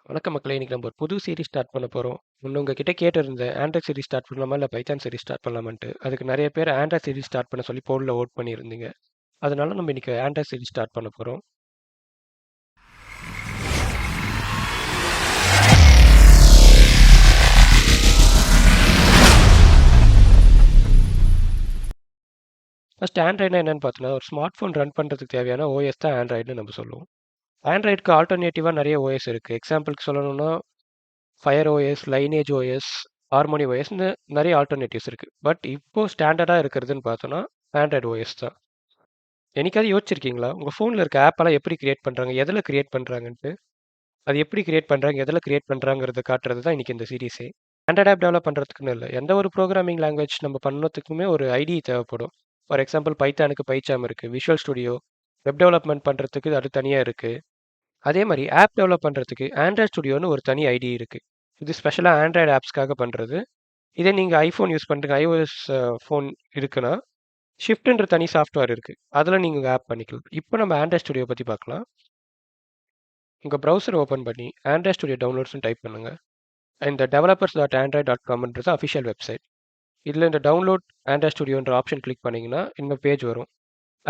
வணக்கம் மக்களே! இன்னைக்கு நம்ம ஒரு புது சீரிஸ் ஸ்டார்ட் பண்ண போறோம். முன்ன உங்ககிட்ட கேட்டிருந்தேன். ஆண்ட்ராய்ட் சீரிஸ் ஸ்டார்ட் பண்ணலாமா? இல்ல பைத்தான் சீரிஸ் ஸ்டார்ட் பண்ணலாமான்ட்டு. அதுக்கு நெறைய பேர் ஆண்ட்ராய்ட் சீரிஸ் ஸ்டார்ட் பண்ண சொல்லி போல்ல வோட் பண்ணியிருந்தீங்க. அதனால நம்ம இன்னைக்கு ஆண்ட்ராய்ட் சீரிஸ் ஸ்டார்ட் பண்ண போறோம். ஃபர்ஸ்ட் ஆண்ட்ராய்டுனா என்னன்னு பார்த்தோம்னா, ஒரு ஸ்மார்ட் ஃபோன் ரன் பண்றதுக்கு தேவையான ஓஎஸ் தான் ஆண்ட்ராய்டுன்னு நம்ம சொல்லுவோம். ஆண்ட்ராய்டுக்கு ஆல்டர்னேட்டிவா நெறைய ஓஎஸ் இருக்கு. எக்ஸாம்பிளுக்கு சொல்லணும்னா, fire OS, lineage OS, harmony ஓஎஸ்ன்னு நெறைய ஆல்டர்னேட்டிவ்ஸ் இருக்கு. பட் இப்போ ஸ்டாண்டர்டா இருக்கிறதுன்னு பார்த்தோம்னா, ஆண்ட்ராய்டு ஓஎஸ் தான். என்னைக்காவது யோசிச்சிருக்கீங்களா? உங்க ஃபோன்ல இருக்க ஆப்பெல்லாம் எப்படி கிரியேட் பண்றாங்க? எதுல கிரியேட் பண்றாங்கன்ட்டு? அது எப்படி கிரியேட் பண்றாங்க? எதுல கிரியேட் பண்றாங்கிறத காட்டுறது தான் இன்னைக்கு இந்த சீரிஸே. ஆண்ட்ராய்டு ஆப் டெவலப் பண்றதுக்குன்னு இல்ல. எந்த ஒரு ப்ரோகிராமிங் லாங்குவேஜ் நம்ம பண்ணதுக்குமே ஒரு ஐடிஇ தேவைப்படும். ஃபார் எக்ஸாம்பிள் பைத்தானுக்கு பைசாம் இருக்கு. விஷுவல் ஸ்டுடியோ, வெப் டெவலப்மென்ட் பண்றதுக்கு அது தனியா இருக்கு. அதே மாரி ஆப் டெவலப் பண்றதுக்கு ஆண்ட்ராய்ட் ஸ்டுடியோன்னு ஒரு தனி ஐடிஇ இருக்கு. இது ஸ்பெஷலா ஆண்ட்ராய்டு ஆப்ஸ்க்காக பண்றது. இதே நீங்க ஐஃபோன் யூஸ் பண்றீங்க, ஐஓஎஸ் ஃபோன் இருக்குன்னா, ஷிஃப்ட்ன்ற தனி சாஃப்ட்வேர் இருக்கு. அதுல நீங்க உங்க ஆப் பண்ணிக்கலாம். இப்போ நம்ம ஆண்ட்ராய்ட் ஸ்டுடியோ பத்தி பார்க்கலாம். உங்க ப்ரௌசர் ஓப்பன் பண்ணி ஆண்ட்ராய்ட் ஸ்டுடியோ டவுன்லோட்ஸ்னு டைப் பண்ணுங்க. இந்த developers.android.comன்றது அஃபிஷியல் வெப்சைட். இதில் இந்த டவுன்லோட் ஆண்ட்ராய்ட் ஸ்டுடியோன்ற ஆப்ஷன் கிளிக் பண்ணிங்கன்னா இந்த பேஜ் வரும்.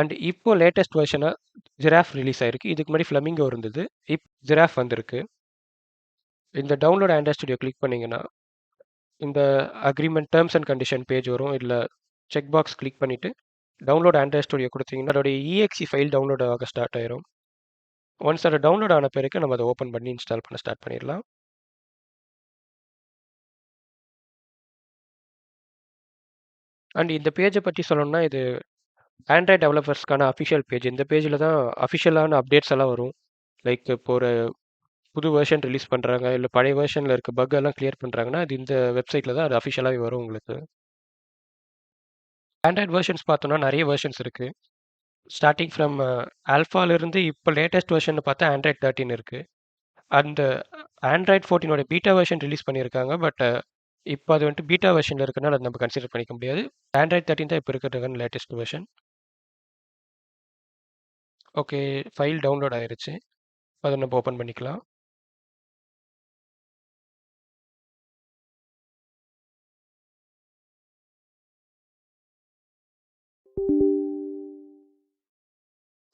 அண்ட் இப்போ லேட்டஸ்ட் வெர்ஷனாக ஜிராஃப் ரிலீஸ் ஆயிருக்கு. இதுக்கு முன்னாடி ஃப்ளமிங்கோ இருந்தது. ஜிராஃப் வந்திருக்கு. இந்த டவுன்லோட் ஆண்ட்ராய்ட் ஸ்டுடியோ கிளிக் பண்ணிங்கன்னா இந்த agreement terms and condition page வரும். இதில் செக் பாக்ஸ் கிளிக் பண்ணிவிட்டு டவுன்லோட் ஆண்ட்ராய்ட் ஸ்டுடியோ கொடுத்தீங்கன்னா அதோடைய இஎக்ஸி ஃபைல் டவுன்லோட் ஆக ஸ்டார்ட் ஆயிரும். ஒன்ஸ் அதை டவுன்லோட் ஆன பிறகு நம்ம அதை ஓப்பன் பண்ணி இன்ஸ்டால் பண்ண ஸ்டார்ட் பண்ணிடலாம். அண்ட் இந்த பேஜை பற்றி சொல்லணும்னா இது ஆண்ட்ராய்ட் டெவலப்பர்ஸ்க்கான அஃபிஷியல் பேஜ். இந்த பேஜில் தான் அஃபிஷியலான அப்டேட்ஸ் எல்லாம் வரும். லைக் இப்போ ஒரு புது வெர்ஷன் ரிலீஸ் பண்ணுறாங்க, இல்லை பழைய வெர்ஷனில் இருக்க பக் எல்லாம் கிளியர் பண்ணுறாங்கன்னா அது இந்த வெப்சைட்டில் தான் அது அஃபிஷியலாகவே வரும் உங்களுக்கு. ஆண்ட்ராய்ட் வெர்ஷன்ஸ் பார்த்தோம்னா நிறைய வெர்ஷன்ஸ் இருக்குது. ஸ்டார்டிங் ஃப்ரம் ஆல்ஃபாலிருந்து இப்போ லேட்டஸ்ட் வெர்ஷன் பார்த்தா ஆண்ட்ராய்ட் 13 இருக்குது. அந்த ஆண்ட்ராய்ட் 14ஓட பீட்டா வெர்ஷன் ரிலீஸ் பண்ணியிருக்காங்க. பட் இப்போ அது வந்துட்டு பீட்டா வெர்ஷனில் இருக்குனால அது நம்ம கன்சிடர் பண்ணிக்க முடியாது. ஆண்ட்ராய்ட் 13 தான் இப்போ இருக்கிறதுக்கான latest version. Okay, file download ஆயிருச்சு. அதை நம்ம ஓப்பன் பண்ணிக்கலாம்.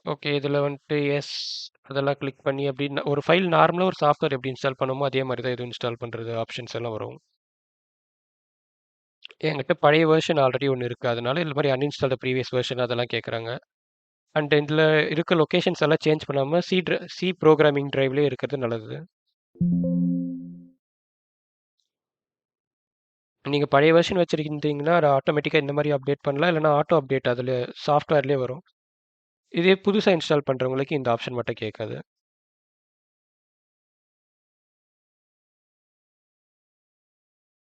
ஓகே, இதில் வந்துட்டு எஸ் அதெல்லாம் கிளிக் பண்ணி அப்படின்னு ஒரு ஃபைல் நார்மலாக ஒரு சாஃப்ட்வேர் எப்படி இன்ஸ்டால் பண்ணுமோ அதே மாதிரி தான் இது இன்ஸ்டால் பண்ணுறது ஆப்ஷன்ஸ் எல்லாம் வரும். என்கிட்ட பழைய வெர்ஷன் ஆல்ரெடி ஒன்று இருக்குது, அதனால இது மாதிரி அன்இன்ஸ்டால் ப்ரீவியஸ் வெர்ஷன் அதெல்லாம் கேட்குறாங்க. அண்ட் இதில் இருக்க லொக்கேஷன்ஸ் எல்லாம் சேஞ்ச் பண்ணாமல் சி ப்ரோக்ராமிங் டிரைவ்லேயே இருக்கிறது நல்லது. நீங்கள் பழைய வெர்ஷன் வச்சுருந்தீங்கன்னா அதை ஆட்டோமேட்டிக்காக இந்த மாதிரி அப்டேட் பண்ணலாம், இல்லைனா ஆட்டோ அப்டேட் அதில் சாஃப்ட்வேர்லேயே வரும். இதே புதுசாக இன்ஸ்டால் பண்ணுறவங்களுக்கு இந்த ஆப்ஷன் மட்டும் கேட்காது.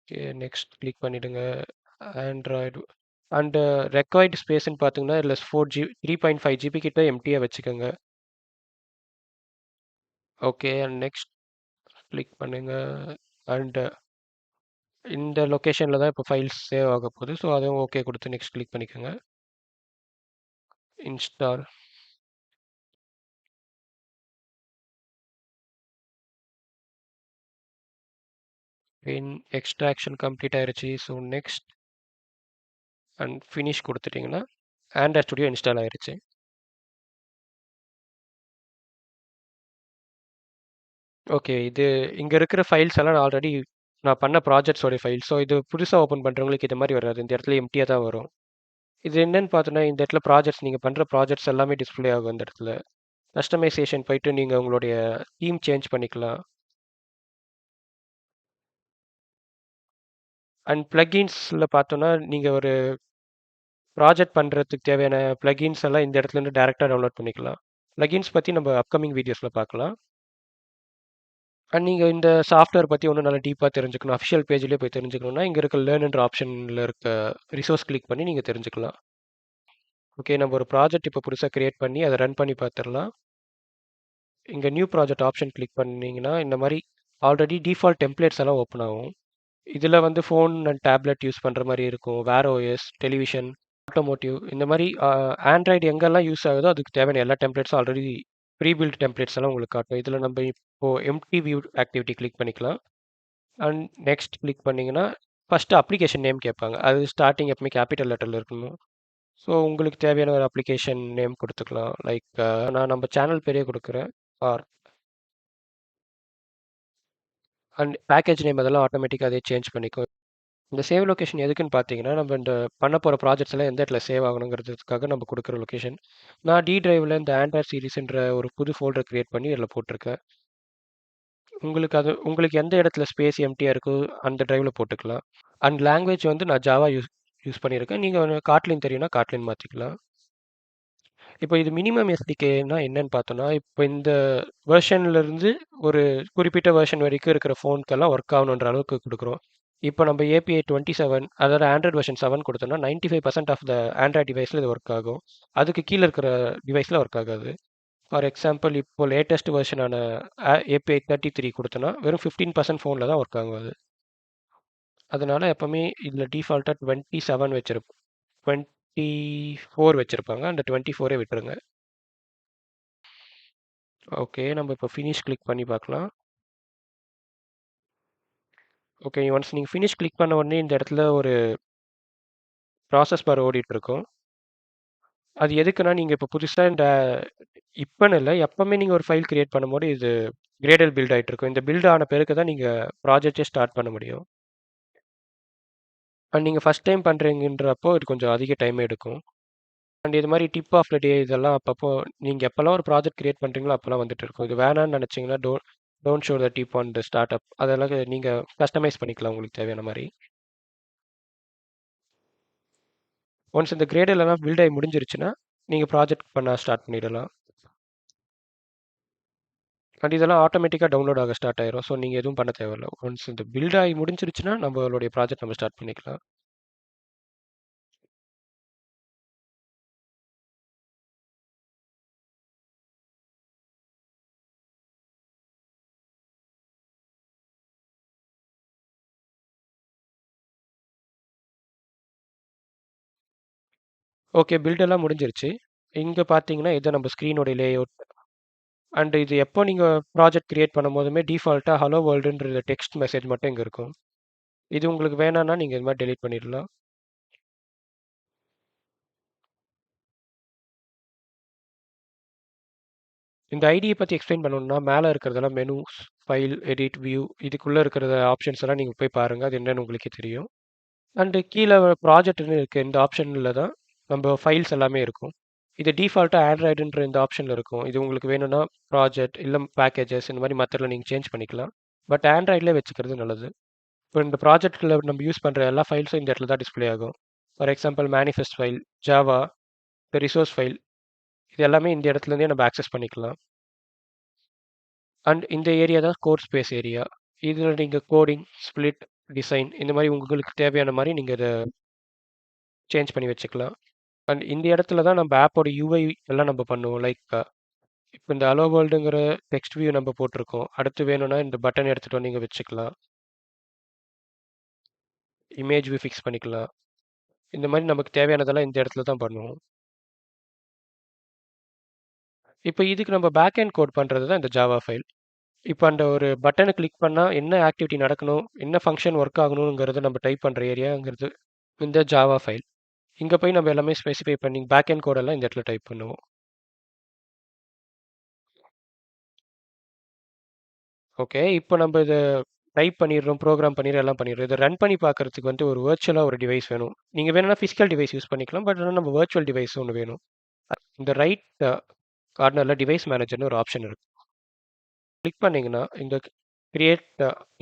ஓகே, நெக்ஸ்ட் கிளிக் பண்ணிவிடுங்க. ஆண்ட்ராய்டு அண்டு ரெக்வைர்டு ஸ்பேஸ்ன்னு பார்த்தீங்கன்னா இதில் 3.5 ஜிபி கிட்ட எம்டியாக வச்சுக்கோங்க. ஓகே, அண்ட் நெக்ஸ்ட் கிளிக் பண்ணுங்க. அண்டு இந்த லொக்கேஷனில் தான் இப்போ ஃபைல்ஸ் சேவ் ஆக போகுது. ஸோ அதுவும் ஓகே கொடுத்து நெக்ஸ்ட் கிளிக் பண்ணிக்கோங்க. இன்ஸ்டால். எக்ஸ்ட்ராக்ஷன் கம்ப்ளீட் ஆயிருச்சு. ஸோ நெக்ஸ்ட் அண்ட் ஃபினிஷ் கொடுத்துட்டிங்கன்னா ஆண்ட்ராய்ட் ஸ்டுடியோ இன்ஸ்டால் ஆயிருச்சு. ஓகே, இது இங்கே இருக்கிற ஃபைல்ஸ் எல்லாம் ஆல்ரெடி நான் பண்ண ப்ராஜெக்ட்ஸோடைய ஃபைல். ஸோ இது புதுசாக ஓப்பன் பண்ணுறவங்களுக்கு இது மாதிரி வராது. இந்த இடத்துல எம்டியாக தான் வரும். இது என்னன்னு பார்த்தோன்னா இந்த இடத்துல ப்ராஜெக்ட்ஸ் நீங்கள் பண்ணுற ப்ராஜெக்ட்ஸ் எல்லாமே டிஸ்ப்ளே ஆகும் இந்த இடத்துல. கஸ்டமைசேஷன் போயிட்டு நீங்கள் உங்களுடைய தீம் சேஞ்ச் பண்ணிக்கலாம். அண்ட் ப்ளகின்ஸில் பார்த்தோன்னா நீங்கள் ஒரு ப்ராஜெக்ட் பண்ணுறதுக்கு தேவையான ப்ளகின்ஸ் எல்லாம் இந்த இடத்துலேருந்து டேரெக்டாக டவுன்லோட் பண்ணிக்கலாம். ப்ளகின்ஸ் பற்றி நம்ம அப்கமிங் வீடியோஸில் பார்க்கலாம். அண்ட் நீங்கள் இந்த சாஃப்ட்வேர் பற்றி இன்னும் நல்லா டீப்பாக தெரிஞ்சுக்கணும், அஃபிஷியல் பேஜ்லேயே போய் தெரிஞ்சுக்கணுன்னா இங்கே இருக்க லேர்ன்ன்ற ஆப்ஷனில் இருக்க ரிசோர்ஸ் கிளிக் பண்ணி நீங்கள் தெரிஞ்சுக்கலாம். ஓகே, நம்ம ஒரு ப்ராஜெக்ட் இப்போ புதுசாக கிரியேட் பண்ணி அதை ரன் பண்ணி பார்த்துடலாம். இங்கே நியூ ப்ராஜெக்ட் ஆப்ஷன் கிளிக் பண்ணிங்கன்னா இந்த மாதிரி ஆல்ரெடி டிஃபால்ட் டெம்ப்ளேட்ஸ் எல்லாம் ஓப்பன் ஆகும். இதில் வந்து ஃபோன் அண்ட் டேப்லெட் யூஸ் பண்ணுற மாதிரி இருக்கும். வேர் ஓஎஸ், டெலிவிஷன், ஆட்டோமோட்டிவ் இந்த மாதிரி ஆண்ட்ராய்டு எங்கெல்லாம் யூஸ் ஆகுதோ அதுக்கு தேவையான எல்லா டெம்ப்ளேட்ஸும் ஆல்ரெடி ப்ரீ பில்ட் டெம்ப்ளேட்ஸ் எல்லாம் உங்களுக்கு காட்டும். இதில் நம்ம இப்போ எம்டி வியூ ஆக்டிவிட்டி கிளிக் பண்ணிக்கலாம். அண்ட் நெக்ஸ்ட் கிளிக் பண்ணிங்கன்னா ஃபஸ்ட்டு அப்ளிகேஷன் நேம் கேட்பாங்க. அது ஸ்டார்டிங் எப்பவுமே கேபிட்டல் லெட்டரில் இருக்கணும். ஸோ உங்களுக்கு தேவையான ஒரு அப்ளிகேஷன் நேம் கொடுத்துக்கலாம். லைக் நான் நம்ம சேனல் பேரே கொடுக்குறேன். ஆர் அண்ட் பேக்கேஜ் நேம் அதெல்லாம் ஆட்டோமேட்டிக்காக அதே சேஞ்ச் பண்ணிக்கும். இந்த சேவ் லொகேஷன் எதுக்குன்னு பார்த்தீங்கன்னா, நம்ம இந்த பண்ண போகிற ப்ராஜெக்ட்ஸ் எல்லாம் எந்த இடத்துல சேவ் ஆகணுங்கிறதுக்காக நம்ம கொடுக்குற லொகேஷன். நான் டி டிரைவில் இந்த ஆண்ட்ராய்ட் சீரிஸ்ன்ற ஒரு புது ஃபோல்டர் கிரியேட் பண்ணி இதில் போட்டிருக்கேன். உங்களுக்கு எந்த இடத்துல ஸ்பேஸ் எம்டியாக இருக்கோ அந்த டிரைவில் போட்டுக்கலாம். அண்ட் லாங்குவேஜ் வந்து நான் ஜாவா யூஸ் பண்ணியிருக்கேன். நீங்கள் காட்லின் தெரியும்னா காட்லின் மாற்றிக்கலாம். இப்போ இது மினிமம் எஸ்டிகேனா என்னன்னு பார்த்தோம்னா, இப்போ இந்த வெர்ஷன்லேருந்து ஒரு குறிப்பிட்ட வெர்ஷன் வரைக்கும் இருக்கிற ஃபோனுக்கெல்லாம் ஒர்க் ஆகணுன்ற அளவுக்கு கொடுக்குறோம். இப்போ நம்ம ஏபிஐ 27 அதாவது ஆண்ட்ராய்ட் வெர்ஷன் 7 கொடுத்தோம்னா 95% ஆஃப் த ஆண்ட்ராய்ட் டிவைஸில் இது ஒர்க் ஆகும். அதுக்கு கீழே இருக்கிற டிவைஸில் ஒர்க் ஆகாது. ஃபார் எக்ஸாம்பிள் இப்போ லேட்டஸ்ட் வெர்ஷனான ஏபிஐ 33 கொடுத்தோன்னா வெறும் 15% ஃபோனில் தான் ஒர்க் ஆகும் அது. அதனால எப்பவுமே இதில் டிஃபால்ட்டாக 27 வச்சிருப்போம். 24 வச்சுருப்பாங்க. அந்த 24 விட்டுருங்க. ஓகே, நம்ம இப்போ ஃபினிஷ் கிளிக் பண்ணி பார்க்கலாம். ஓகே, ஒன்ஸ் நீங்கள் ஃபினிஷ் கிளிக் பண்ண உடனே இந்த இடத்துல ஒரு ப்ராசஸ் பார் ஓடிட்டு இருக்கும். அது எதுக்குன்னா, நீங்கள் இப்போ புதுசாக இப்போன்னு இல்லை, எப்பவுமே நீங்கள் ஒரு ஃபைல் கிரியேட் பண்ணும்போது இது கிரேடல் பில்ட் ஆகிட்டு இருக்கும். இந்த பில்ட் ஆன பிறகு தான் நீங்கள் ப்ராஜெக்டே ஸ்டார்ட் பண்ண முடியும். அண்ட் நீங்கள் ஃபஸ்ட் டைம் பண்ணுறீங்கன்றப்போ இது கொஞ்சம் அதிக டைம் எடுக்கும். அண்ட் இது மாதிரி டிப் ஆஃப் த டே இதெல்லாம் அப்பப்போ நீங்கள் எப்போல்லாம் ஒரு ப்ராஜெக்ட் கிரியேட் பண்ணுறீங்களோ அப்போல்லாம் வந்துட்டு இருக்கும். இது வேணான்னு நினச்சிங்கன்னா don't show the tip on the start up அதெல்லாம் நீங்கள் கஸ்டமைஸ் பண்ணிக்கலாம் உங்களுக்கு தேவையான மாதிரி. ஒன்ஸ் இந்த கிரேடல் எல்லாம் பில்ட் ஆகி முடிஞ்சிருச்சுன்னா நீங்கள் ப்ராஜெக்ட் பண்ண ஸ்டார்ட் பண்ணிடலாம். அண்ட் இதெல்லாம் ஆட்டோமேட்டிக்காக டவுன்லோட் ஆக ஸ்டார்ட் ஆயிரும். ஸோ நீங்கள் எதுவும் பண்ண தேவையில்ல. ஒன்ஸ் இந்த பில்ட் ஆகி முடிஞ்சிருச்சுன்னா நம்மளுடைய ப்ராஜெக்ட் நம்ம ஸ்டார்ட் பண்ணிக்கலாம். ஓகே, பில்ட் எல்லாம் முடிஞ்சிருச்சு. இங்கே பார்த்தீங்கன்னா இது நம்ம ஸ்க்ரீனோட லேஅவுட். அண்ட் இது எப்போ நீங்கள் ப்ராஜெக்ட் கிரியேட் பண்ணும்போதுமே டிஃபால்ட்டாக ஹலோ வேர்ல்டுன்ற டெக்ஸ்ட் மெசேஜ் மட்டும் இங்கே இருக்கும். இது உங்களுக்கு வேணான்னா நீங்கள் இது மாதிரி டெலீட் பண்ணிடலாம். இந்த ஐடியை பற்றி எக்ஸ்பிளைன் பண்ணணும்னா மேலே இருக்கிறதெல்லாம் மெனூஸ், ஃபைல், எடிட், வியூ இதுக்குள்ளே இருக்கிற ஆப்ஷன்ஸ் எல்லாம் நீங்கள் போய் பாருங்கள். அது என்னன்னு உங்களுக்கே தெரியும். அண்டு கீழே ப்ராஜெக்ட்னு இருக்குது. இந்த ஆப்ஷனில் தான் நம்ம ஃபைல்ஸ் எல்லாமே இருக்கும். இது டிஃபால்ட்டாக ஆண்ட்ராய்டுன்ற இந்த ஆப்ஷனில் இருக்கும். இது உங்களுக்கு வேணும்னா ப்ராஜெக்ட் இல்லை பேக்கேஜஸ் இந்த மாதிரி மெத்தடில் நீங்கள் சேஞ்ச் பண்ணிக்கலாம். பட் ஆண்ட்ராய்ட்லேயே வச்சுக்கிறது நல்லது. இப்போ இந்த ப்ராஜெக்ட்டில் நம்ம யூஸ் பண்ணுற எல்லா ஃபைல்ஸும் இந்த இடத்துல தான் டிஸ்பிளே ஆகும். For example manifest file, Java, இந்த ரிசோர்ஸ் ஃபைல் இது எல்லாமே இந்த இடத்துலேருந்தே நம்ம ஆக்சஸ் பண்ணிக்கலாம். அண்ட் இந்த ஏரியா தான் கோர் ஸ்பேஸ் ஏரியா. இதில் நீங்கள் கோடிங், ஸ்ப்ளிட், டிசைன் இந்த மாதிரி உங்களுக்கு தேவையான மாதிரி நீங்கள் இதை சேஞ்ச் பண்ணி வச்சுக்கலாம். அண்ட் இந்த இடத்துல தான் நம்ம ஆப்போட யூஐ எல்லாம் நம்ம பண்ணுவோம். லைக் இப்போ இந்த அலோ வேர்ல்டுங்கிற டெக்ஸ்ட் வியூ நம்ம போட்டிருக்கோம். அடுத்து வேணும்னா இந்த பட்டன் எடுத்துகிட்டு வந்து நீங்கள் வச்சுக்கலாம். இமேஜ் வியூ ஃபிக்ஸ் பண்ணிக்கலாம். இந்த மாதிரி நமக்கு தேவையானதெல்லாம் இந்த இடத்துல தான் பண்ணுவோம். இப்போ இதுக்கு நம்ம பேக் எண்ட் கோட் பண்ணுறது தான் இந்த ஜாவா ஃபைல். இப்போ அந்த ஒரு பட்டனை கிளிக் பண்ணால் என்ன ஆக்டிவிட்டி நடக்கணும், என்ன ஃபங்க்ஷன் ஒர்க் ஆகணுங்கிறத நம்ம டைப் பண்ணுற ஏரியாங்கிறது இந்த ஜாவா ஃபைல். இங்கே போய் நம்ம எல்லாமே ஸ்பெசிஃபை பண்ணி பேக் எண்ட் கோடெல்லாம் இந்த இடத்துல டைப் பண்ணுவோம். ஓகே, இப்போ நம்ம இதை டைப் பண்ணிடுறோம், ப்ரோக்ராம் பண்ணிடுறோம், எல்லாம் பண்ணிடுறோம். இதை ரன் பண்ணி பார்க்கறதுக்கு வந்து ஒரு வர்ச்சுவலாக ஒரு டிவைஸ் வேணும். நீங்கள் வேணும்னா ஃபிசிக்கல் டிவைஸ் யூஸ் பண்ணிக்கலாம். பட் ஆனால் நம்ம வர்ச்சுவல் டிவைஸ் ஒன்று வேணும். இந்த ரைட் கார்னரில் டிவைஸ் மேனேஜர்னு ஒரு ஆப்ஷன் இருக்குது. கிளிக் பண்ணிங்கன்னா இந்த கிரியேட்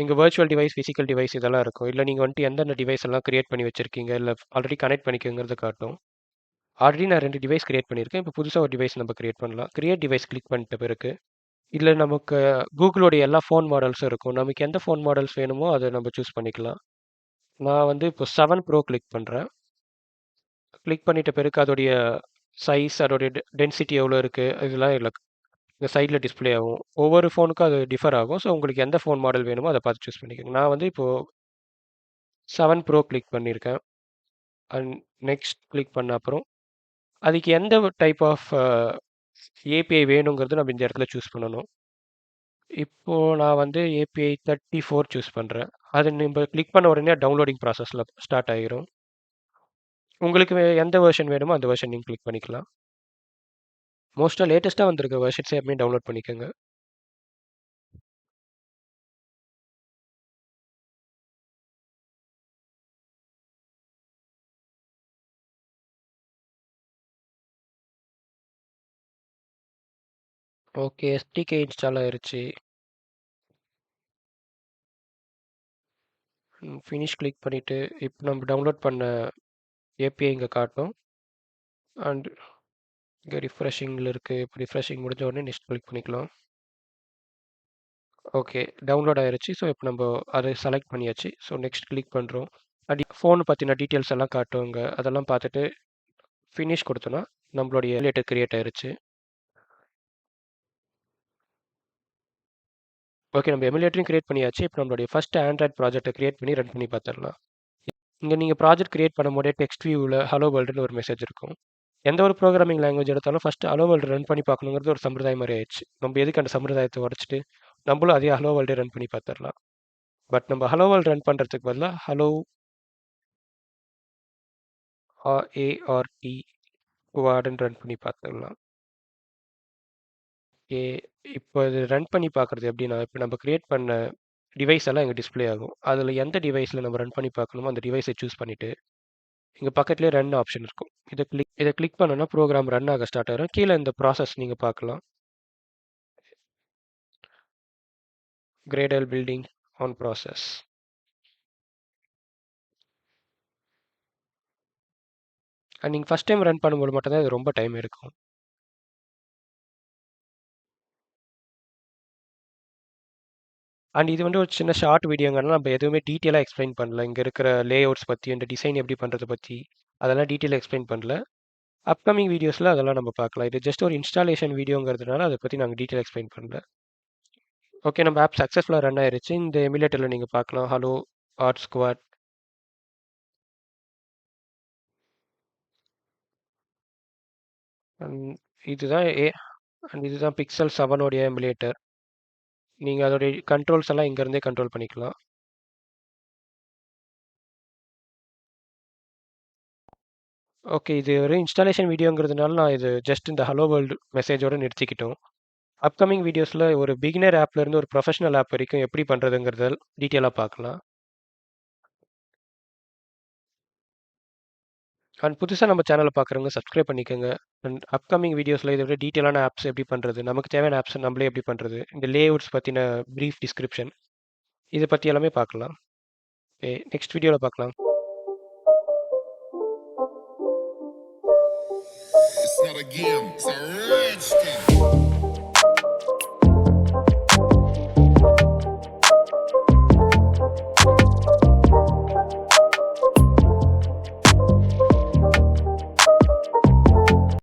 இங்கே வர்ச்சுவல் டிவைஸ், ஃபிசிக்கல் டிவைஸ் இதெல்லாம் இருக்கும். இல்லை நீங்கள் வந்துட்டு எந்தெந்த டிவைஸ் எல்லாம் கிரியேட் பண்ணி வச்சுருக்கீங்க, இல்லை ஆல்ரெடி கனெக்ட் பண்ணிக்கோங்கிறத காட்டும். ஆல்ரெடி நான் 2 டிவைஸ் கிரியேட் பண்ணியிருக்கேன். இப்போ புதுசாக ஒரு டிவைஸ் நம்ம கிரியேட் பண்ணலாம். கிரியேட் டிவைஸ் கிளிக் பண்ணிட்ட பிறகு இதில் நமக்கு கூகுளோடைய எல்லா ஃபோன் மாடல்ஸும் இருக்கும். நமக்கு எந்த ஃபோன் மாடல்ஸ் வேணுமோ அதை நம்ம சூஸ் பண்ணிக்கலாம். நான் வந்து இப்போ 7 ப்ரோ கிளிக் பண்ணுறேன். கிளிக் பண்ணிட்ட பிறகு அதோடைய சைஸ், அதோடைய டென்சிட்டி எவ்வளோ இருக்குது இதெல்லாம் இதில் இந்த சைடில் டிஸ்பிளே ஆகும். ஒவ்வொரு ஃபோனுக்கும் அது டிஃபர் ஆகும். ஸோ உங்களுக்கு எந்த ஃபோன் மாடல் வேணுமோ அதை பார்த்து சூஸ் பண்ணிக்கோங்க. நான் வந்து இப்போது 7 ப்ரோ கிளிக் பண்ணியிருக்கேன். அண்ட் நெக்ஸ்ட் கிளிக் பண்ண அப்புறம் அதுக்கு எந்த டைப் ஆஃப் ஏபிஐ வேணுங்கிறது நம்ம இந்த இடத்துல சூஸ் பண்ணணும். இப்போ நான் வந்து ஏபிஐ 34 சூஸ் பண்ணுறேன். அது நம்ம கிளிக் பண்ண உடனே டவுன்லோடிங் ப்ராசஸில் ஸ்டார்ட் ஆகிரும். உங்களுக்கு எந்த வெர்ஷன் வேணுமோ அந்த வெர்ஷன் நீங்கள் கிளிக் பண்ணிக்கலாம். மோஸ்ட்டாக லேட்டஸ்ட்டாக வந்திருக்க வெர்ஷன்ஸே எப்பவுமே டவுன்லோட் பண்ணிக்கோங்க. ஓகே, எஸ்டிகே இன்ஸ்டால் ஆயிருச்சு. ஃபினிஷ் கிளிக் பண்ணிவிட்டு இப்போ நம்ம டவுன்லோட் பண்ண ஏபிஐ இங்கே காட்டும். அண்ட் இங்கே ரிஃப்ரெஷிங்கில் இருக்குது. இப்போ ரிஃப்ரெஷிங் முடிஞ்ச உடனே நெக்ஸ்ட் கிளிக் பண்ணிக்கலாம். ஓகே, டவுன்லோட் ஆயிருச்சு. ஸோ இப்போ நம்ம அதை செலக்ட் பண்ணியாச்சு. ஸோ நெக்ஸ்ட் கிளிக் பண்ணுறோம். ஃபோன் பற்றின டீட்டெயில்ஸ் எல்லாம் காட்டுவாங்க. அதெல்லாம் பார்த்துட்டு ஃபினிஷ் கொடுத்தோன்னா நம்மளுடைய எமுலேட்டர் கிரியேட் ஆயிருச்சு. ஓகே, நம்ம எமுலேட்டரையும் கிரியேட் பண்ணியாச்சு. இப்போ நம்மளுடைய ஃபர்ஸ்ட் ஆண்ட்ராய்ட் ப்ராஜெக்ட்டை கிரியேட் பண்ணி ரன் பண்ணி பார்த்துடலாம். இங்கே நீங்கள் ப்ராஜெக்ட் கிரியேட் பண்ணும்போதே டெக்ஸ்ட் வியூவில் ஹலோ வேர்ல்டுன்னு ஒரு மெசேஜ் இருக்கும். எந்த ஒரு ப்ரோக்ராமிங் லாங்குவேஜ் எடுத்தாலும் ஃபஸ்ட்டு ஹலோ வேர்ல்டு ரன் பண்ணி பார்க்கணுங்கிறது ஒரு சம்பிரதாயம் மாதிரி ஆயிடுச்சு. நம்ம எதுக்கு அந்த சம்பிரதாயத்தை உடச்சிட்டு நம்மளும் அதே ஹலோ வேர்ல்டே ரன் பண்ணி பார்த்துடலாம். பட் நம்ம ஹலோ வேர்ல்டு ரன் பண்ணுறதுக்கு பதிலாக ஹலோ ஏஆர்டி குவாடுன்னு ரன் பண்ணி பார்த்துடலாம். ஓகே, இப்போ இது ரன் பண்ணி பார்க்குறது எப்படின்னா, இப்போ நம்ம கிரியேட் பண்ண டிவைஸ் எல்லாம் இங்கே டிஸ்ப்ளே ஆகும். அதில் எந்த டிவைஸில் நம்ம ரன் பண்ணி பார்க்கணுமோ அந்த டிவைஸை சூஸ் பண்ணிவிட்டு இங்கே பக்கத்துலேயே ரன் ஆப்ஷன் இருக்கும். இதை கிளிக் பண்ணோன்னா ப்ரோக்ராம் ரன் ஆக ஸ்டார்ட் ஆகிரும். கீழே இந்த ப்ராசஸ் நீங்கள் பார்க்கலாம். Gradle building on process. நீங்கள் ஃபஸ்ட் டைம் ரன் பண்ணும்போது மட்டும்தான் இது ரொம்ப டைம் எடுக்கும். அண்ட் இது வந்து ஒரு சின்ன ஷார்ட் வீடியோங்கிறனால நம்ம எதுவுமே டீட்டெயிலாக எக்ஸ்பிளைன் பண்ணல. இங்கே இருக்கிற லே அவுட்ஸ் பற்றி, இந்த டிசைன் எப்படி பண்ணுறதை பற்றி அதெல்லாம் டீட்டெயிலாக எக்ஸ்பிளைன் பண்ணல. அப்கமிங் வீடியோஸில் அதெல்லாம் நம்ம பார்க்கலாம். இது ஜஸ்ட் ஒரு இன்ஸ்டாலேஷன் வீடியோங்கிறதுனால அதை பற்றி நாங்கள் டீட்டெயில் எக்ஸ்பிளைன் பண்ணல. ஓகே, நம்ம ஆப் சக்ஸஸ்ஃபுல்லாக ரன் ஆயிருச்சு. இந்த எமுலேட்டரில் நீங்கள் பார்க்கலாம் ஹலோ ஆர்ட் ஸ்குவாட். அண்ட் இதுதான் அண்ட் இதுதான் பிக்சல் 7 எமுலேட்டர். நீங்கள் அதோடைய கண்ட்ரோல்ஸ் எல்லாம் இங்கேருந்தே கண்ட்ரோல் பண்ணிக்கலாம். ஓகே, இது ஒரு இன்ஸ்டாலேஷன் வீடியோங்கிறதுனால நான் இது ஜஸ்ட் இந்த ஹலோ வேர்ல்டு மெசேஜோட நிறுத்திக்கிட்டோம். அப்கமிங் வீடியோஸில் ஒரு பிகினர் ஆப்லேருந்து ஒரு ப்ரொஃபஷனல் ஆப் வரைக்கும் எப்படி பண்ணுறதுங்கிறத டீட்டெயிலாக பார்க்கலாம். அண்ட் புதுசாக நம்ம சேனலை பார்க்குறவங்க சப்ஸ்கிரைப் பண்ணிக்கோங்க. அண்ட் அப்கமிங் வீடியோஸில் இதை விட டீட்டெயிலான ஆப்ஸ் எப்படி பண்ணுறது, நமக்கு தேவையான ஆப்ஸ் நம்மளே எப்படி பண்ணுறது, இந்த லேஅவுட்ஸ் பற்றின ப்ரீஃப் டிஸ்கிரிப்ஷன் இதை பற்றி எல்லாமே பார்க்கலாம். ஓகே, நெக்ஸ்ட் வீடியோவில் பார்க்கலாம். It's not a game, it's a rich thing.